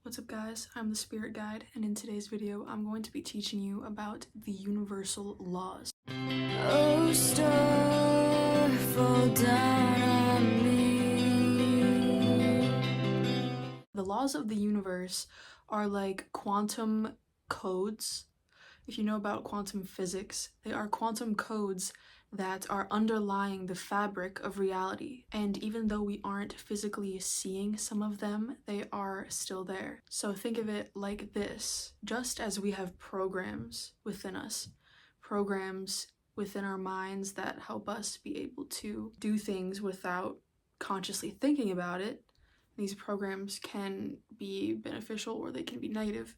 What's up guys, I'm the Spirit Guide, and in today's video I'm going to be teaching you about the universal laws. Oh, star, fall down on me. The laws of the universe are like quantum codes. If you know about quantum physics, they are quantum codes that are underlying the fabric of reality. And even though we aren't physically seeing some of them, they are still there. So think of it like this: just as we have programs within us, programs within our minds that help us be able to do things without consciously thinking about it, these programs can be beneficial or they can be negative.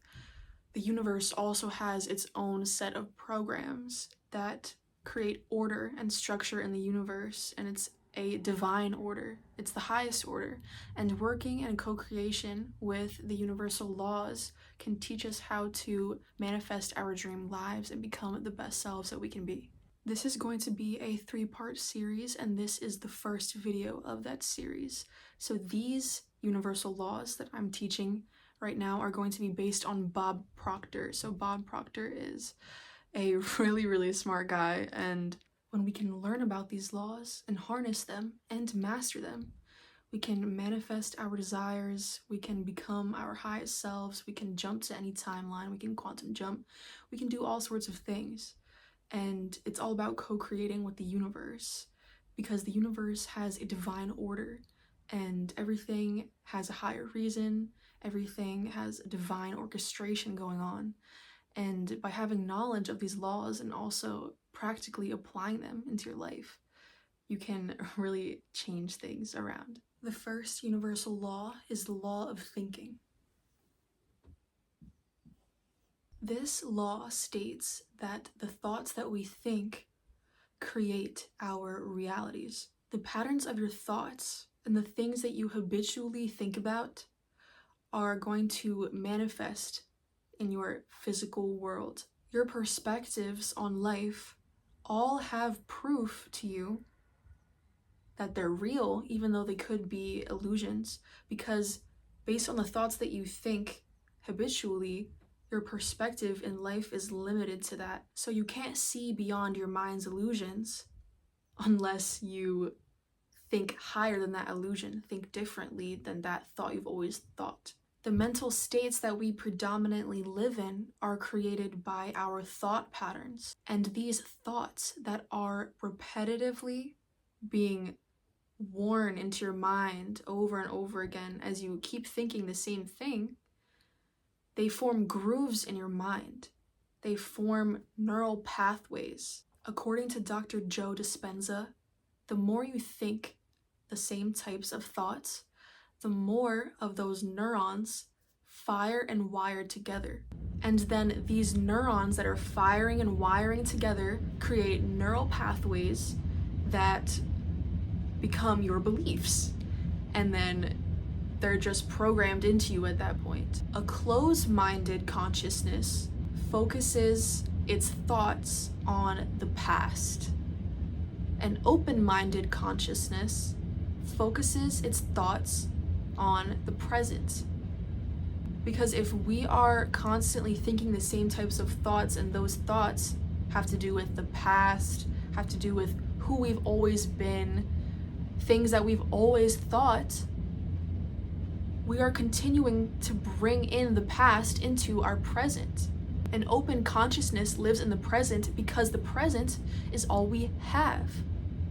The universe also has its own set of programs that create order and structure in the universe, and it's a divine order. It's the highest order, and working and co-creation with the universal laws can teach us how to manifest our dream lives and become the best selves that we can be. This is going to be a 3-part series, and this is the first video of that series. So these universal laws that I'm teaching right now are going to be based on Bob Proctor. So Bob Proctor is a really smart guy, and when we can learn about these laws and harness them and master them, we can manifest our desires, we can become our highest selves, we can jump to any timeline, we can quantum jump, we can do all sorts of things. And it's all about co-creating with the universe, because the universe has a divine order and everything has a higher reason, everything has a divine orchestration going on. And by having knowledge of these laws and also practically applying them into your life, you can really change things around. The first universal law is the law of thinking. This law states that the thoughts that we think create our realities. The patterns of your thoughts and the things that you habitually think about are going to manifest in your physical world. Your perspectives on life all have proof to you that they're real, even though they could be illusions, because based on the thoughts that you think habitually, your perspective in life is limited to that. So you can't see beyond your mind's illusions unless you think higher than that illusion, think differently than that thought you've always thought. The mental states that we predominantly live in are created by our thought patterns. And these thoughts that are repetitively being worn into your mind over and over again as you keep thinking the same thing, they form grooves in your mind. They form neural pathways. According to Dr. Joe Dispenza, the more you think the same types of thoughts, the more of those neurons fire and wire together. And then these neurons that are firing and wiring together create neural pathways that become your beliefs. And then they're just programmed into you at that point. A closed-minded consciousness focuses its thoughts on the past. An open-minded consciousness focuses its thoughts on the present. Because if we are constantly thinking the same types of thoughts, and those thoughts have to do with the past, have to do with who we've always been, things that we've always thought, we are continuing to bring in the past into our present. An open consciousness lives in the present because the present is all we have.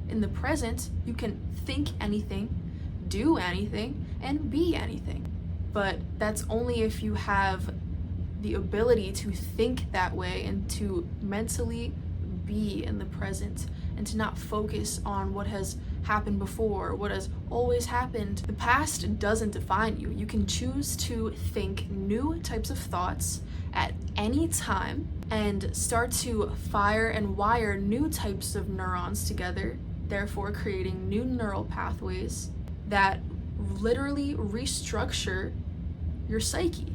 In the present, you can think anything, do anything, and be anything. But that's only if you have the ability to think that way and to mentally be in the present and to not focus on what has happened before, what has always happened. The past doesn't define you. You can choose to think new types of thoughts at any time and start to fire and wire new types of neurons together, therefore creating new neural pathways that literally restructure your psyche.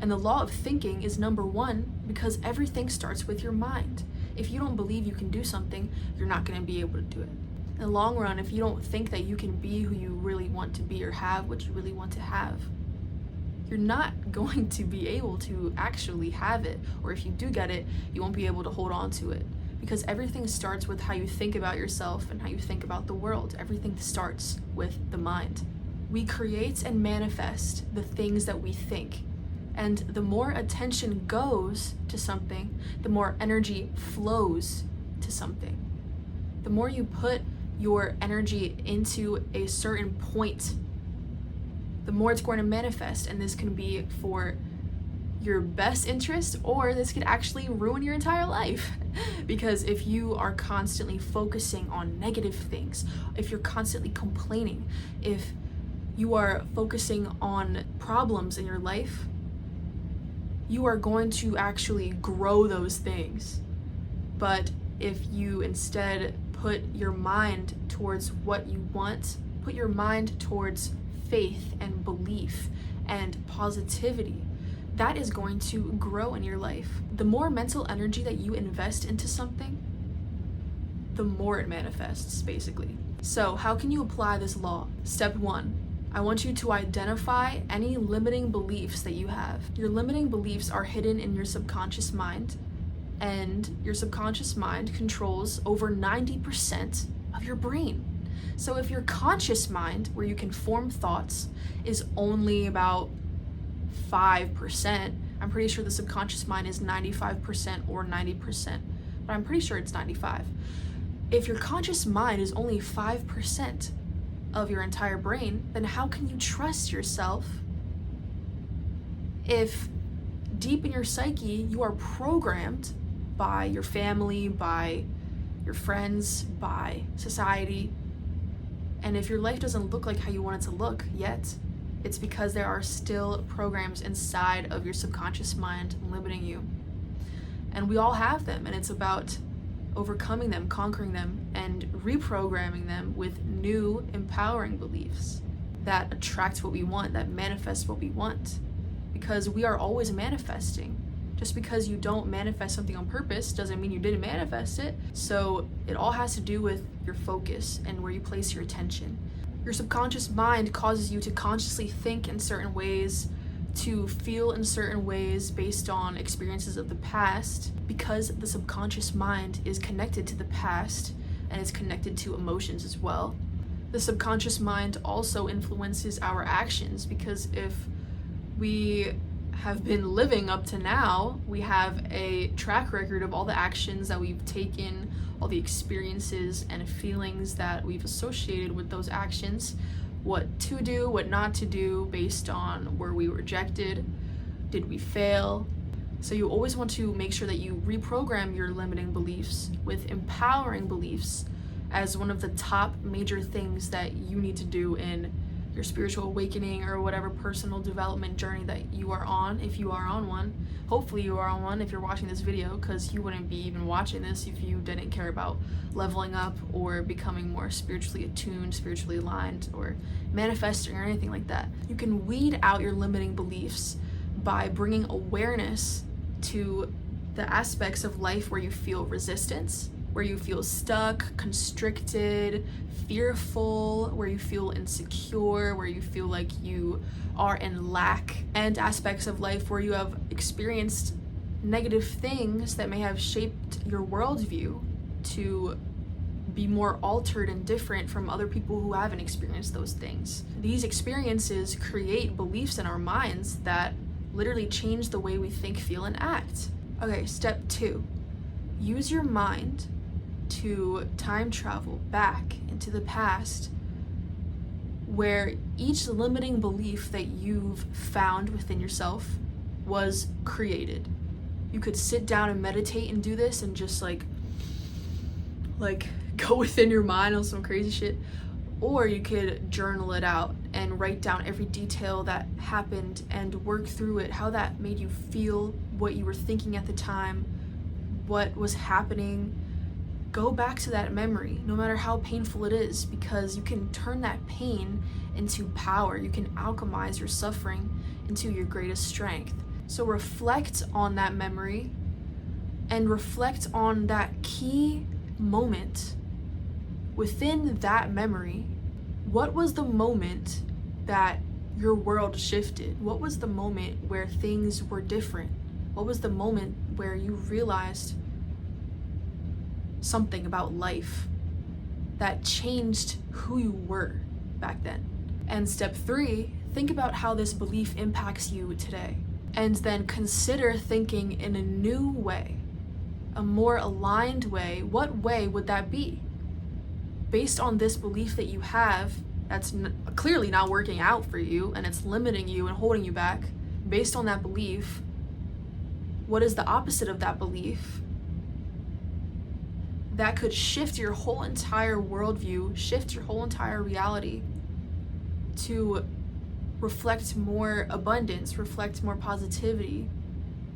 And the law of thinking is number one because everything starts with your mind. If you don't believe you can do something, you're not going to be able to do it. In the long run, if you don't think that you can be who you really want to be or have what you really want to have, you're not going to be able to actually have it. Or if you do get it, you won't be able to hold on to it. Because everything starts with how you think about yourself and how you think about the world. Everything starts with the mind. We create and manifest the things that we think. And the more attention goes to something, the more energy flows to something. The more you put your energy into a certain point, the more it's going to manifest. And this can be for your best interest, or this could actually ruin your entire life. Because if you are constantly focusing on negative things, if you're constantly complaining, if you are focusing on problems in your life, you are going to actually grow those things. But if you instead put your mind towards what you want, put your mind towards faith and belief and positivity, that is going to grow in your life. The more mental energy that you invest into something, the more it manifests, basically. So how can you apply this law? Step 1, I want you to identify any limiting beliefs that you have. Your limiting beliefs are hidden in your subconscious mind, and your subconscious mind controls over 90% of your brain. So if your conscious mind, where you can form thoughts, is only about 5%, I'm pretty sure the subconscious mind is 95% or 90%, but I'm pretty sure it's 95. If your conscious mind is only 5% of your entire brain, then how can you trust yourself if deep in your psyche you are programmed by your family, by your friends, by society? And if your life doesn't look like how you want it to look yet, it's because there are still programs inside of your subconscious mind limiting you. And we all have them, and it's about overcoming them, conquering them, and reprogramming them with new empowering beliefs that attract what we want, that manifest what we want. Because we are always manifesting. Just because you don't manifest something on purpose doesn't mean you didn't manifest it. So it all has to do with your focus and where you place your attention. Your subconscious mind causes you to consciously think in certain ways, to feel in certain ways based on experiences of the past, because the subconscious mind is connected to the past and is connected to emotions as well. The subconscious mind also influences our actions, because if we have been living up to now, we have a track record of all the actions that we've taken, all the experiences and feelings that we've associated with those actions, what to do, what not to do, based on were we rejected, did we fail. So you always want to make sure that you reprogram your limiting beliefs with empowering beliefs as one of the top major things that you need to do in your spiritual awakening or whatever personal development journey that you are on, if you are on one. Hopefully you are on one if you're watching this video, because you wouldn't be even watching this if you didn't care about leveling up or becoming more spiritually attuned, spiritually aligned, or manifesting or anything like that. You can weed out your limiting beliefs by bringing awareness to the aspects of life where you feel resistance, where you feel stuck, constricted, fearful, where you feel insecure, where you feel like you are in lack, and aspects of life where you have experienced negative things that may have shaped your worldview to be more altered and different from other people who haven't experienced those things. These experiences create beliefs in our minds that literally change the way we think, feel, and act. Okay, step 2. Use your mind to time travel back into the past, where each limiting belief that you've found within yourself was created. You could sit down and meditate and do this and just like go within your mind on some crazy shit, or you could journal it out and write down every detail that happened and work through it, how that made you feel, what you were thinking at the time, what was happening. Go back to that memory, no matter how painful it is, because you can turn that pain into power. You can alchemize your suffering into your greatest strength. So reflect on that memory and reflect on that key moment within that memory. What was the moment that your world shifted? What was the moment where things were different? What was the moment where you realized something about life that changed who you were back then? And step 3, think about how this belief impacts you today. And then consider thinking in a new way, a more aligned way. What way would that be? Based on this belief that you have that's clearly not working out for you and it's limiting you and holding you back, based on that belief, what is the opposite of that belief that could shift your whole entire worldview, shift your whole entire reality to reflect more abundance, reflect more positivity,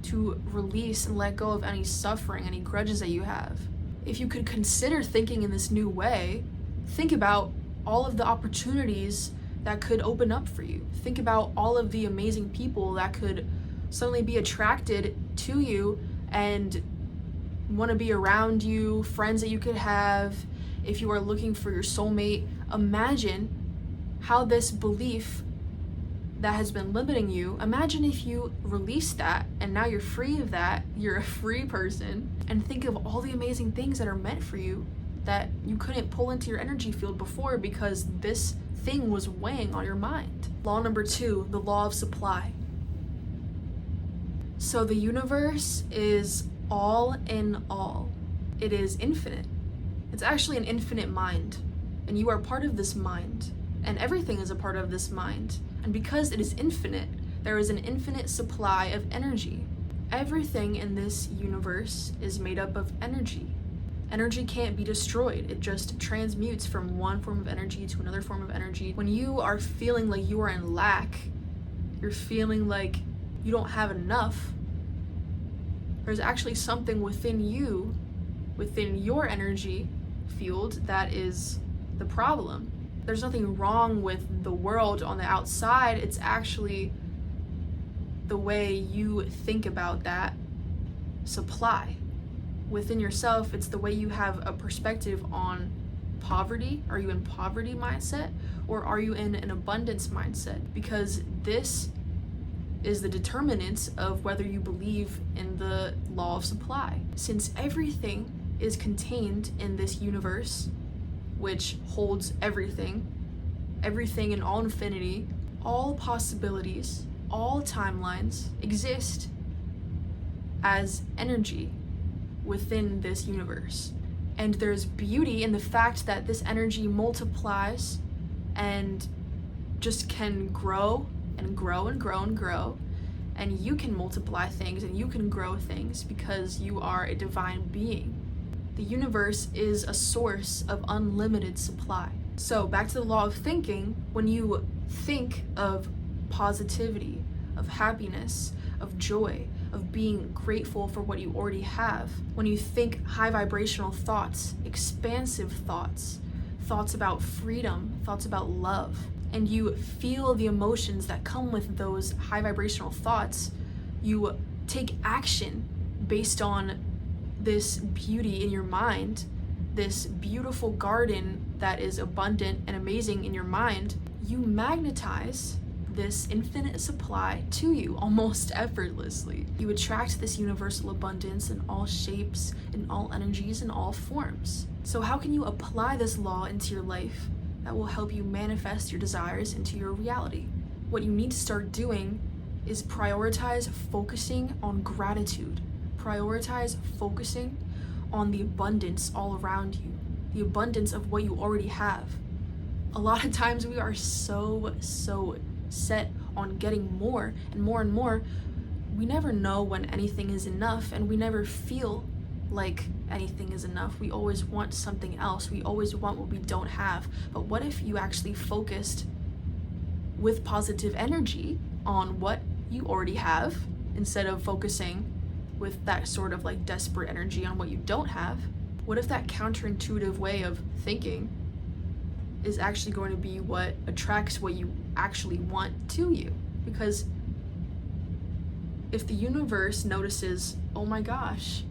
to release and let go of any suffering, any grudges that you have? If you could consider thinking in this new way, think about all of the opportunities that could open up for you. Think about all of the amazing people that could suddenly be attracted to you and want to be around you, friends that you could have. If you are looking for your soulmate, imagine how this belief that has been limiting you, imagine if you release that and now you're free of that, you're a free person, and think of all the amazing things that are meant for you that you couldn't pull into your energy field before because this thing was weighing on your mind. Law number 2, the law of supply. So the universe is all in all. It is infinite. It's actually an infinite mind, and you are part of this mind, and everything is a part of this mind. And because it is infinite, there is an infinite supply of energy. Everything in this universe is made up of energy. Energy can't be destroyed. It just transmutes from one form of energy to another form of energy. When you are feeling like you are in lack, you're feeling like you don't have enough, there's actually something within you, within your energy field, that is the problem. There's nothing wrong with the world on the outside. It's actually the way you think about that supply. Within yourself, it's the way you have a perspective on poverty. Are you in poverty mindset, or are you in an abundance mindset? Because this is the determinant of whether you believe in the law of supply. Since everything is contained in this universe, which holds everything in all infinity, all possibilities, all timelines exist as energy within this universe. And there's beauty in the fact that this energy multiplies and just can grow and grow and grow and grow. And you can multiply things and you can grow things because you are a divine being. The universe is a source of unlimited supply. So back to the law of thinking, when you think of positivity, of happiness, of joy, of being grateful for what you already have, when you think high vibrational thoughts, expansive thoughts, thoughts about freedom, thoughts about love, and you feel the emotions that come with those high vibrational thoughts, you take action based on this beauty in your mind, this beautiful garden that is abundant and amazing in your mind, you magnetize this infinite supply to you almost effortlessly. You attract this universal abundance in all shapes, in all energies, in all forms. So how can you apply this law into your life that will help you manifest your desires into your reality? What you need to start doing is prioritize focusing on gratitude. Prioritize focusing on the abundance all around you, the abundance of what you already have. A lot of times we are so set on getting more and more and more. We never know when anything is enough, and we never feel like anything is enough. We always want something else. We always want what we don't have. But what if you actually focused with positive energy on what you already have instead of focusing with that sort of like desperate energy on what you don't have? What if that counterintuitive way of thinking is actually going to be what attracts what you actually want to you? Because if the universe notices, oh my gosh,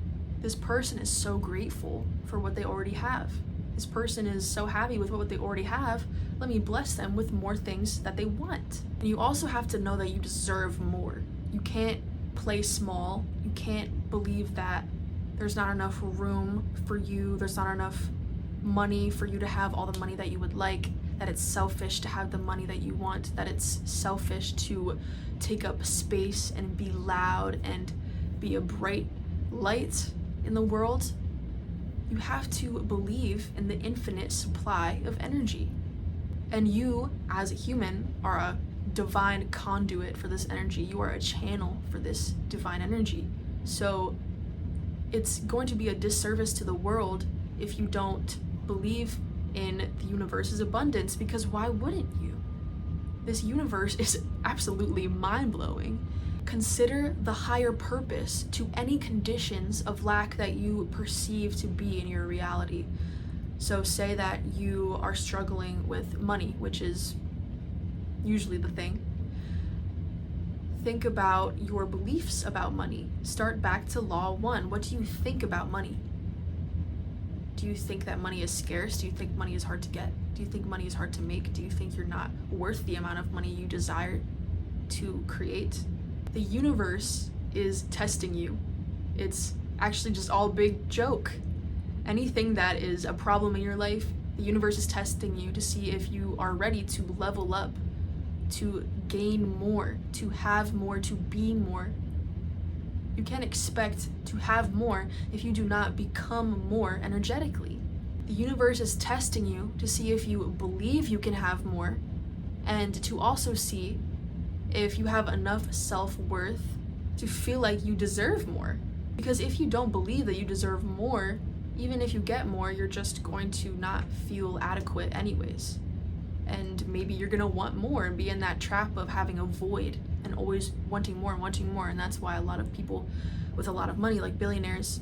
this person is so grateful for what they already have. this person is so happy with what they already have, let me bless them with more things that they want. And you also have to know that you deserve more. You can't play small. You can't believe that there's not enough room for you, there's not enough money for you to have all the money that you would like, that it's selfish to have the money that you want, that it's selfish to take up space and be loud and be a bright light in the world. You have to believe in the infinite supply of energy. And you, as a human, are a divine conduit for this energy. You are a channel for this divine energy. So it's going to be a disservice to the world if you don't believe in the universe's abundance, because why wouldn't you? This universe is absolutely mind-blowing. Consider the higher purpose to any conditions of lack that you perceive to be in your reality. So say that you are struggling with money, which is usually the thing. Think about your beliefs about money. Start back to law 1. What do you think about money? Do you think that money is scarce? Do you think money is hard to get? Do you think money is hard to make? Do you think you're not worth the amount of money you desire to create? The universe is testing you. It's actually just all a big joke. Anything that is a problem in your life, the universe is testing you to see if you are ready to level up, to gain more, to have more, to be more. You can't expect to have more if you do not become more energetically. The universe is testing you to see if you believe you can have more, and to also see if you have enough self-worth to feel like you deserve more. Because if you don't believe that you deserve more, even if you get more, you're just going to not feel adequate anyways. And maybe you're gonna want more and be in that trap of having a void and always wanting more and wanting more. And that's why a lot of people with a lot of money, like billionaires,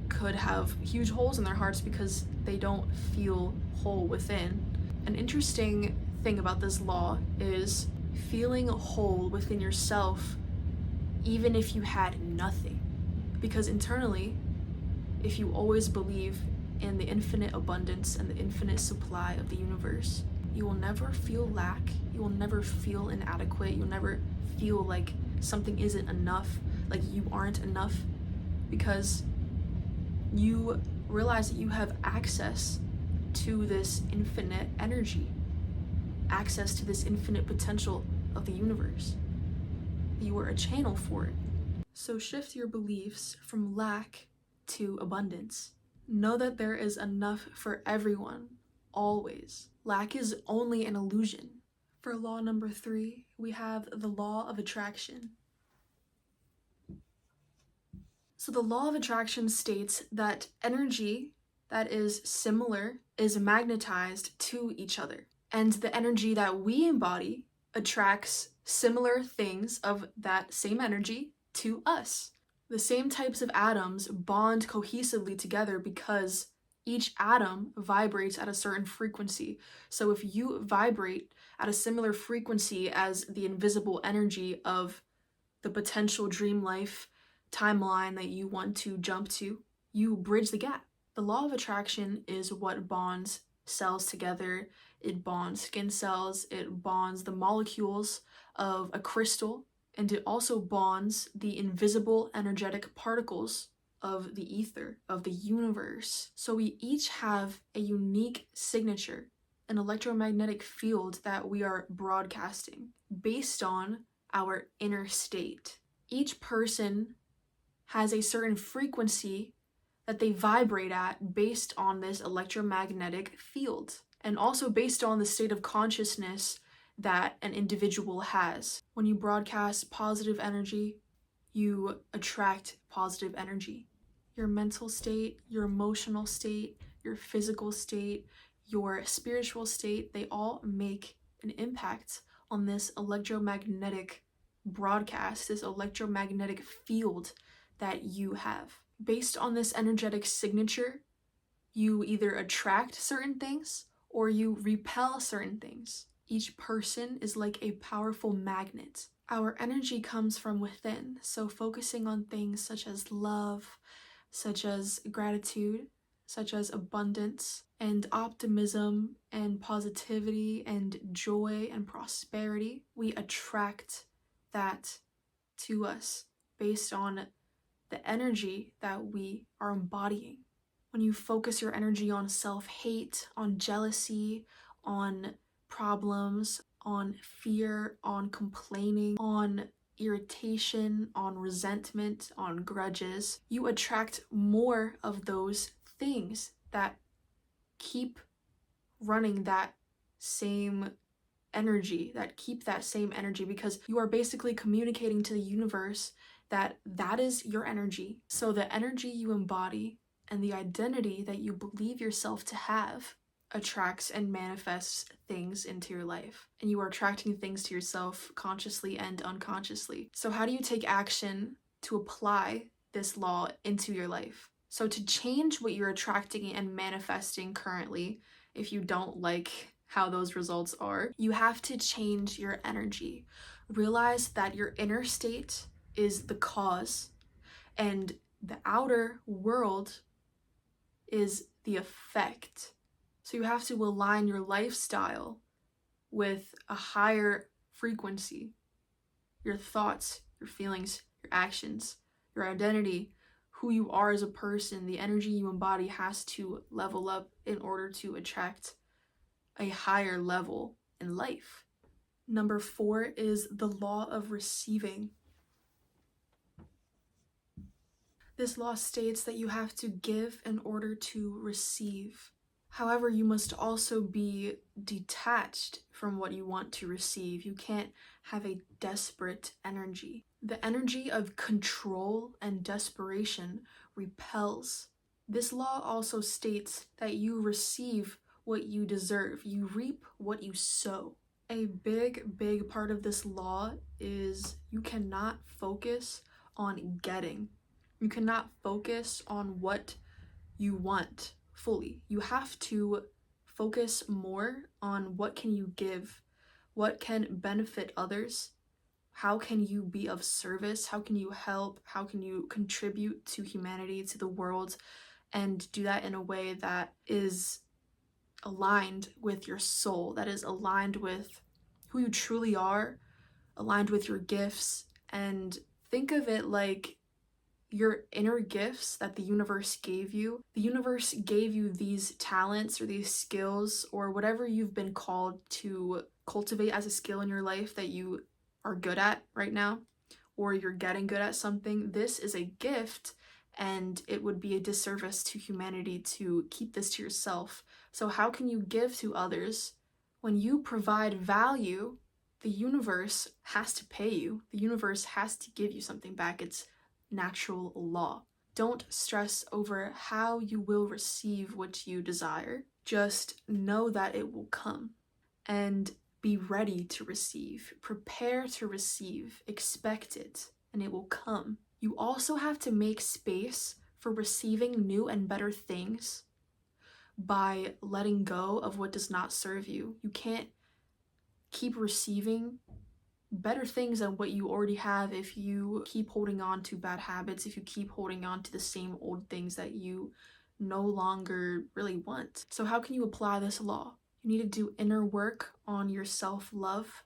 could have huge holes in their hearts because they don't feel whole within. An interesting thing about this law is feeling whole within yourself even if you had nothing. Because internally, if you always believe in the infinite abundance and the infinite supply of the universe, you will never feel lack, you will never feel inadequate, you'll never feel like something isn't enough, like you aren't enough, because you realize that you have access to this infinite energy, access to this infinite potential of the universe. You are a channel for it. So shift your beliefs from lack to abundance. Know that there is enough for everyone, always. Lack is only an illusion. For law number 3, we have the law of attraction. So the law of attraction states that energy that is similar is magnetized to each other. And the energy that we embody attracts similar things of that same energy to us. The same types of atoms bond cohesively together because each atom vibrates at a certain frequency. So if you vibrate at a similar frequency as the invisible energy of the potential dream life timeline that you want to jump to, you bridge the gap. The law of attraction is what bonds cells together. It bonds skin cells, it bonds the molecules of a crystal, and it also bonds the invisible energetic particles of the ether, of the universe. So we each have a unique signature, an electromagnetic field that we are broadcasting based on our inner state. Each person has a certain frequency that they vibrate at based on this electromagnetic field, and also based on the state of consciousness that an individual has. When you broadcast positive energy, you attract positive energy. Your mental state, your emotional state, your physical state, your spiritual state, they all make an impact on this electromagnetic broadcast, this electromagnetic field that you have. Based on this energetic signature, you either attract certain things or you repel certain things. Each person is like a powerful magnet. Our energy comes from within, so focusing on things such as love, such as gratitude, such as abundance and optimism and positivity and joy and prosperity, we attract that to us based on the energy that we are embodying. When you focus your energy on self-hate, on jealousy, on problems, on fear, on complaining, on irritation, on resentment, on grudges, you attract more of those things that keep running that same energy, that keep that same energy, because you are basically communicating to the universe that that is your energy. So the energy you embody and the identity that you believe yourself to have attracts and manifests things into your life. And you are attracting things to yourself consciously and unconsciously. So how do you take action to apply this law into your life? So to change what you're attracting and manifesting currently, if you don't like how those results are, you have to change your energy. Realize that your inner state is the cause and the outer world is the effect. So you have to align your lifestyle with a higher frequency. Your thoughts, your feelings, your actions, your identity, who you are as a person, the energy you embody has to level up in order to attract a higher level in life. Number 4 is the law of receiving. This law states that you have to give in order to receive. However, you must also be detached from what you want to receive. You can't have a desperate energy. The energy of control and desperation repels. This law also states that you receive what you deserve. You reap what you sow. A big part of this law is you cannot focus on getting. You cannot focus on what you want fully. You have to focus more on what can you give, what can benefit others, how can you be of service, how can you help, how can you contribute to humanity, to the world, and do that in a way that is aligned with your soul, that is aligned with who you truly are, aligned with your gifts. And think of it like your inner gifts that the universe gave you. The universe gave you these talents or these skills or whatever you've been called to cultivate as a skill in your life that you are good at right now, or you're getting good at something. This is a gift, and it would be a disservice to humanity to keep this to yourself. So how can you give to others? When you provide value, the universe has to pay you. The universe has to give you something back. It's natural law. Don't stress over how you will receive what you desire. Just know that it will come, and be ready to receive. Prepare to receive. Expect it, and it will come. You also have to make space for receiving new and better things by letting go of what does not serve you. You can't keep receiving better things than what you already have if you keep holding on to bad habits, if you keep holding on to the same old things that you no longer really want. So how can you apply this law? You need to do inner work on your self-love,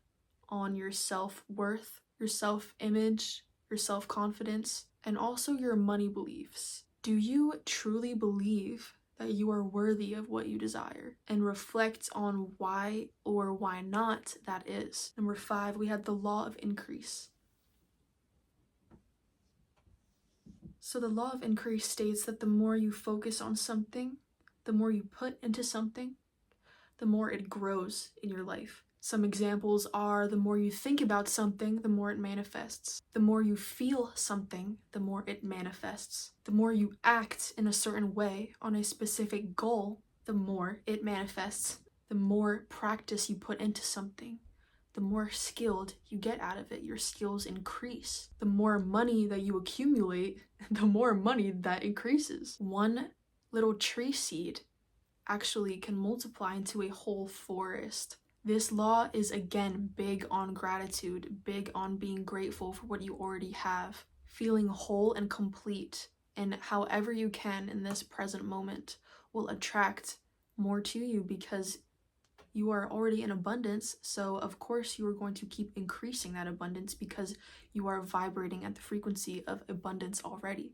on your self-worth, your self-image, your self-confidence, and also your money beliefs. Do you truly believe that you are worthy of what you desire? And reflect on why or why not that is. Number 5, we had the law of increase. So the law of increase states that the more you focus on something, the more you put into something, the more it grows in your life. Some examples are the more you think about something, the more it manifests. The more you feel something, the more it manifests. The more you act in a certain way on a specific goal, the more it manifests. The more practice you put into something, the more skilled you get out of it. Your skills increase. The more money that you accumulate, the more money that increases. One little tree seed actually can multiply into a whole forest. This law is again big on gratitude, big on being grateful for what you already have, feeling whole and complete in however you can in this present moment. will attract more to you because you are already in abundance. So of course you are going to keep increasing that abundance because you are vibrating at the frequency of abundance already.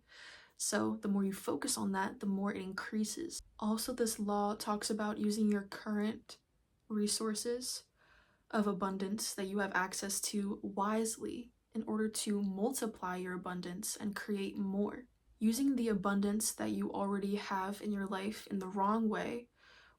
So the more you focus on that, the more it increases. Also, this law talks about using your current resources of abundance that you have access to wisely in order to multiply your abundance and create more. Using the abundance that you already have in your life in the wrong way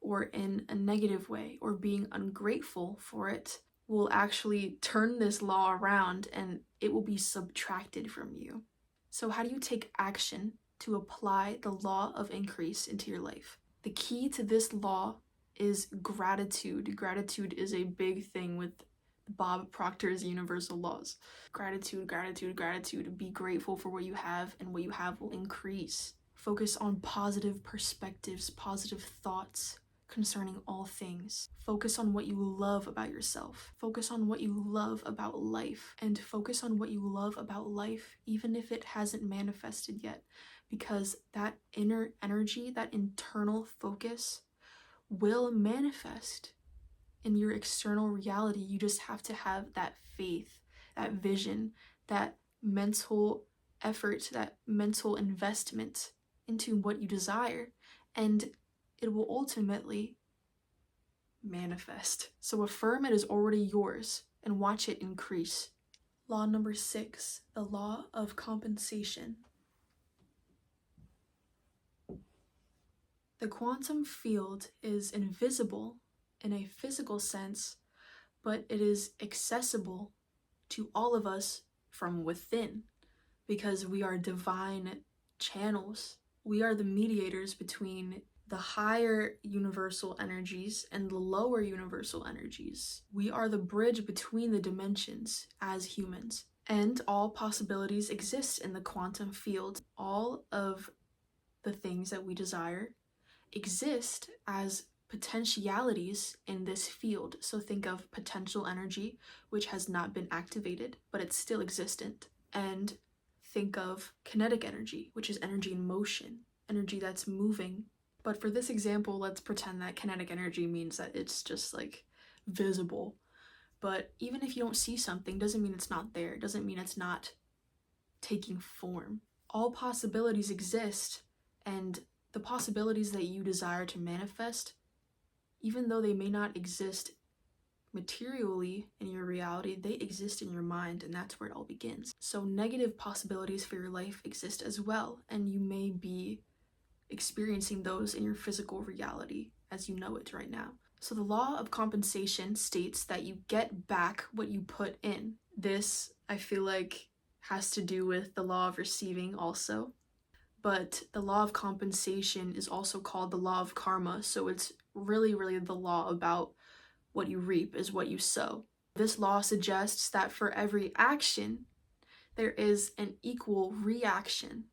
or in a negative way or being ungrateful for it will actually turn this law around and it will be subtracted from you. So how do you take action to apply the law of increase into your life? The key to this law is gratitude. Gratitude is a big thing with Bob Proctor's universal laws. Gratitude, gratitude, gratitude. Be grateful for what you have, and what you have will increase. Focus on positive perspectives, positive thoughts concerning all things. Focus on what you love about yourself. Focus on what you love about life. And focus on what you love about life, even if it hasn't manifested yet. Because that inner energy, that internal focus, will manifest in your external reality. You just have to have that faith, that vision, that mental effort, that mental investment into what you desire, and it will ultimately manifest. So affirm it is already yours and watch it increase. Law number 6, the law of compensation. The quantum field is invisible in a physical sense, but it is accessible to all of us from within because we are divine channels. We are the mediators between the higher universal energies and the lower universal energies. We are the bridge between the dimensions as humans. And all possibilities exist in the quantum field. All of the things that we desire exist as potentialities in this field. So think of potential energy, which has not been activated, but it's still existent. And think of kinetic energy, which is energy in motion, energy that's moving. But for this example, let's pretend that kinetic energy means that it's just like visible. But even if you don't see something, doesn't mean it's not there. It doesn't mean it's not taking form. All possibilities exist, and the possibilities that you desire to manifest, even though they may not exist materially in your reality, they exist in your mind, and that's where it all begins. So negative possibilities for your life exist as well, and you may be experiencing those in your physical reality as you know it right now. So the law of compensation states that you get back what you put in. This, I feel like, has to do with the law of receiving also. But the law of compensation is also called the law of karma. So it's really the law about what you reap is what you sow. This law suggests that for every action, there is an equal reaction.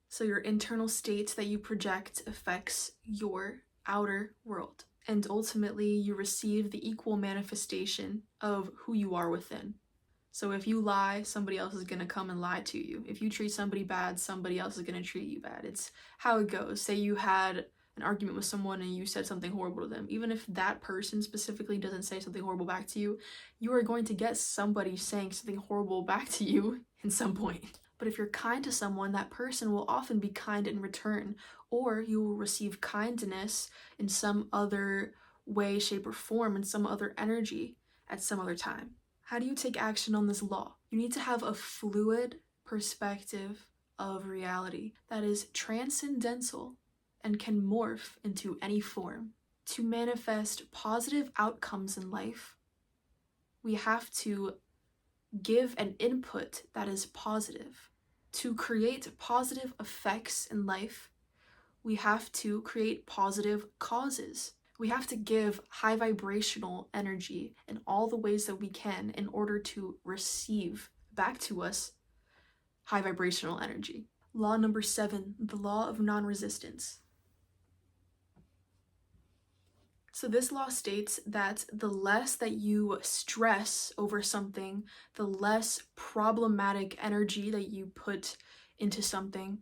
So your internal state that you project affects your outer world. And ultimately, you receive the equal manifestation of who you are within. So if you lie, somebody else is going to come and lie to you. If you treat somebody bad, somebody else is going to treat you bad. It's how it goes. Say you had an argument with someone and you said something horrible to them. Even if that person specifically doesn't say something horrible back to you, you are going to get somebody saying something horrible back to you in some point. But if you're kind to someone, that person will often be kind in return, or you will receive kindness in some other way, shape, or form, in some other energy at some other time. How do you take action on this law? You need to have a fluid perspective of reality that is transcendental and can morph into any form. To manifest positive outcomes in life, we have to give an input that is positive. To create positive effects in life, we have to create positive causes. We have to give high vibrational energy in all the ways that we can in order to receive back to us high vibrational energy. Law number 7, the law of non-resistance. So this law states that the less that you stress over something, the less problematic energy that you put into something,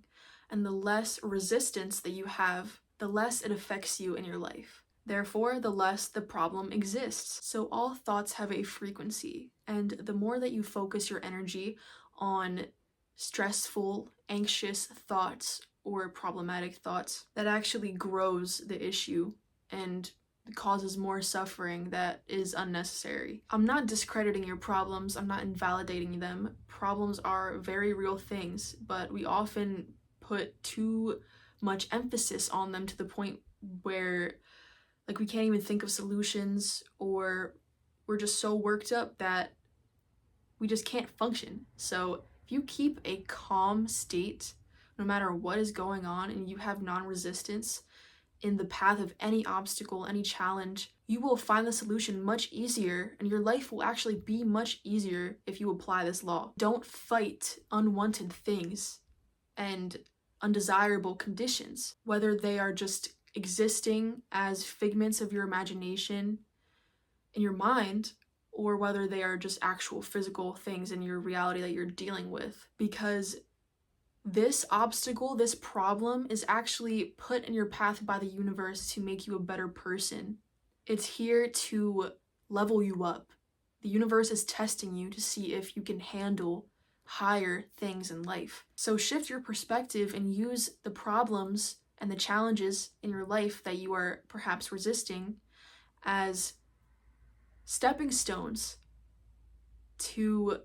and the less resistance that you have the less it affects you in your life. Therefore, the less the problem exists. So all thoughts have a frequency, and the more that you focus your energy on stressful, anxious thoughts or problematic thoughts, that actually grows the issue and causes more suffering that is unnecessary. I'm not discrediting your problems, I'm not invalidating them. Problems are very real things, but we often put too much emphasis on them to the point where like we can't even think of solutions, or we're just so worked up that we just can't function. So if you keep a calm state no matter what is going on, and you have non-resistance in the path of any obstacle, any challenge, you will find the solution much easier, and your life will actually be much easier if you apply this law. Don't fight unwanted things and undesirable conditions, whether they are just existing as figments of your imagination in your mind, or whether they are just actual physical things in your reality that you're dealing with. Because this obstacle, this problem, is actually put in your path by the universe to make you a better person. It's here to level you up. The universe is testing you to see if you can handle higher things in life. So shift your perspective and use the problems and the challenges in your life that you are perhaps resisting as stepping stones to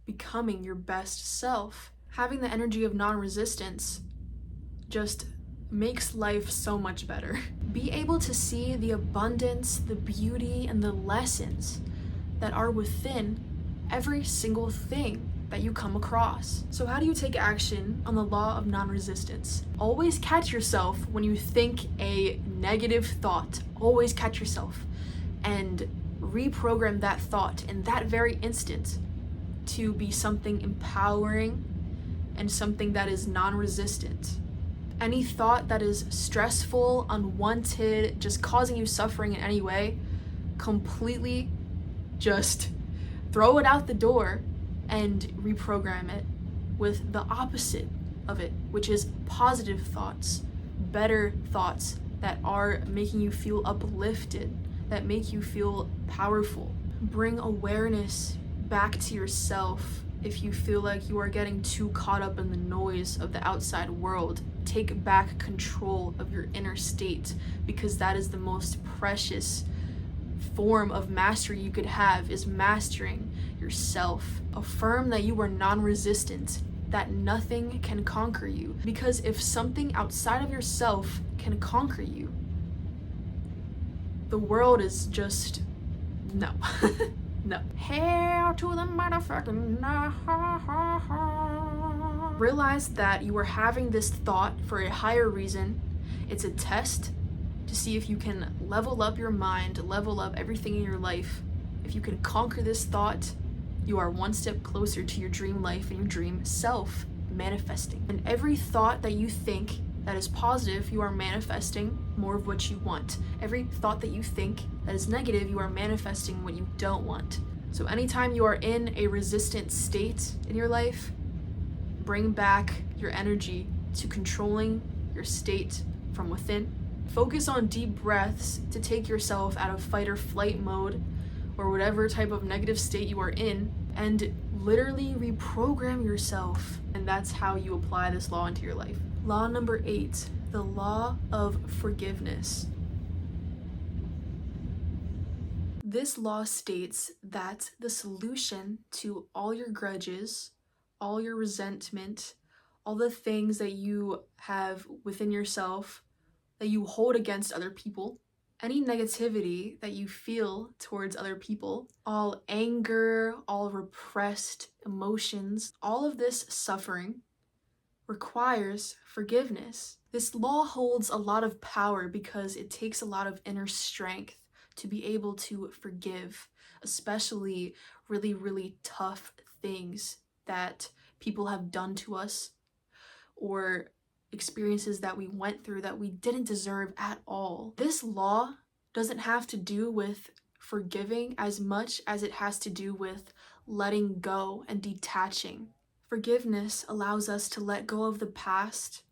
becoming your best self. Having the energy of non-resistance just makes life so much better. Be able to see the abundance, the beauty, and the lessons that are within every single thing that you come across. So how do you take action on the law of non-resistance? Always catch yourself when you think a negative thought. Always catch yourself and reprogram that thought in that very instant to be something empowering and something that is non-resistant. Any thought that is stressful, unwanted, just causing you suffering in any way, completely just throw it out the door and reprogram it with the opposite of it, which is positive thoughts, better thoughts that are making you feel uplifted, that make you feel powerful. Bring awareness back to yourself if you feel like you are getting too caught up in the noise of the outside world. Take back control of your inner state, because that is the most precious form of mastery you could have, is mastering yourself. Affirm that you are non-resistant, that nothing can conquer you, because if something outside of yourself can conquer you, the world is just no. No. Hell to the motherfucking no. Realize that you are having this thought for a higher reason. It's a test to see if you can level up your mind, level up everything in your life. If you can conquer this thought, you are one step closer to your dream life and your dream self manifesting. And every thought that you think that is positive, you are manifesting more of what you want. Every thought that you think that is negative, you are manifesting what you don't want. So anytime you are in a resistant state in your life, bring back your energy to controlling your state from within. Focus on deep breaths to take yourself out of fight or flight mode, or whatever type of negative state you are in, and literally reprogram yourself. And that's how you apply this law into your life. Law number 8, the law of forgiveness. This law states that the solution to all your grudges, all your resentment, all the things that you have within yourself that you hold against other people, any negativity that you feel towards other people, all anger, all repressed emotions, all of this suffering requires forgiveness. This law holds a lot of power because it takes a lot of inner strength to be able to forgive, especially really, really tough things that people have done to us, or experiences that we went through that we didn't deserve at all. This law doesn't have to do with forgiving as much as it has to do with letting go and detaching. Forgiveness allows us to let go of the past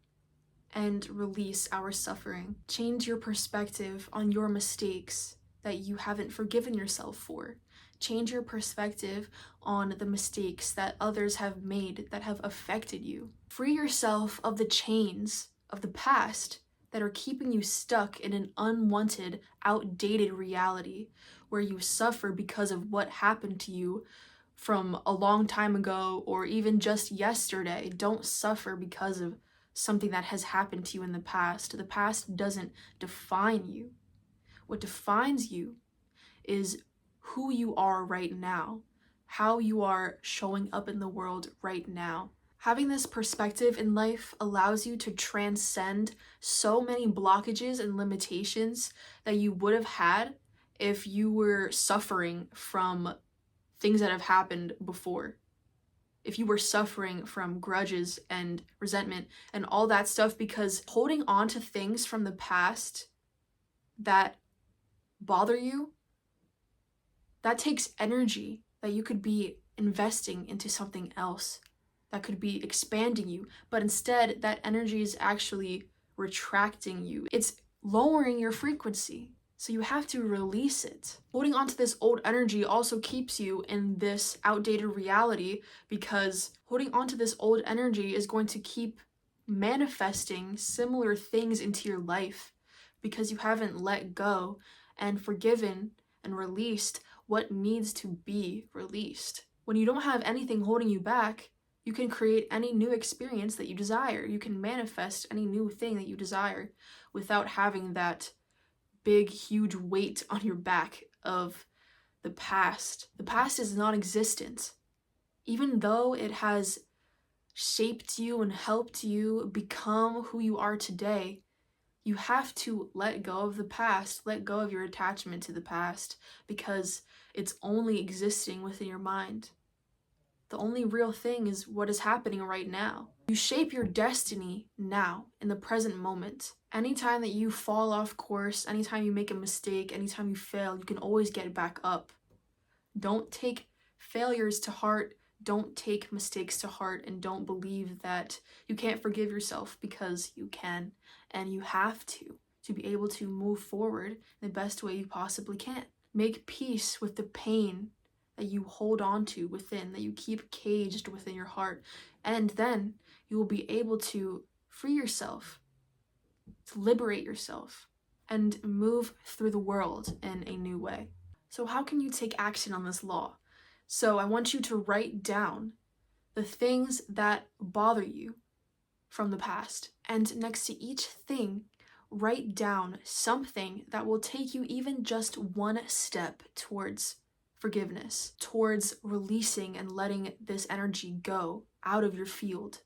and release our suffering. Change your perspective on your mistakes that you haven't forgiven yourself for. Change your perspective on the mistakes that others have made that have affected you. Free yourself of the chains of the past that are keeping you stuck in an unwanted, outdated reality where you suffer because of what happened to you from a long time ago or even just yesterday. Don't suffer because of something that has happened to you in the past. The past doesn't define you. What defines you is who you are right now, how you are showing up in the world right now. Having this perspective in life allows you to transcend so many blockages and limitations that you would have had if you were suffering from things that have happened before. If you were suffering from grudges and resentment and all that stuff, because holding on to things from the past that bother you, that takes energy that you could be investing into something else that could be expanding you, but instead that energy is actually retracting you. It's lowering your frequency. So you have to release it. Holding on to this old energy also keeps you in this outdated reality, because holding on to this old energy is going to keep manifesting similar things into your life because you haven't let go and forgiven and released what needs to be released. When you don't have anything holding you back, you can create any new experience that you desire. You can manifest any new thing that you desire without having that big, huge weight on your back of the past. The past is non-existent. Even though it has shaped you and helped you become who you are today, you have to let go of the past, let go of your attachment to the past, because it's only existing within your mind. The only real thing is what is happening right now. You shape your destiny now, in the present moment. Anytime that you fall off course, anytime you make a mistake, anytime you fail, you can always get back up. Don't take failures to heart, don't take mistakes to heart, and don't believe that you can't forgive yourself, because you can, and you have to be able to move forward in the best way you possibly can. Make peace with the pain that you hold on to within, that you keep caged within your heart, and then you will be able to free yourself, to liberate yourself, and move through the world in a new way. So how can you take action on this law? So I want you to write down the things that bother you from the past, and next to each thing, write down something that will take you even just one step towards forgiveness, towards releasing and letting this energy go out of your field.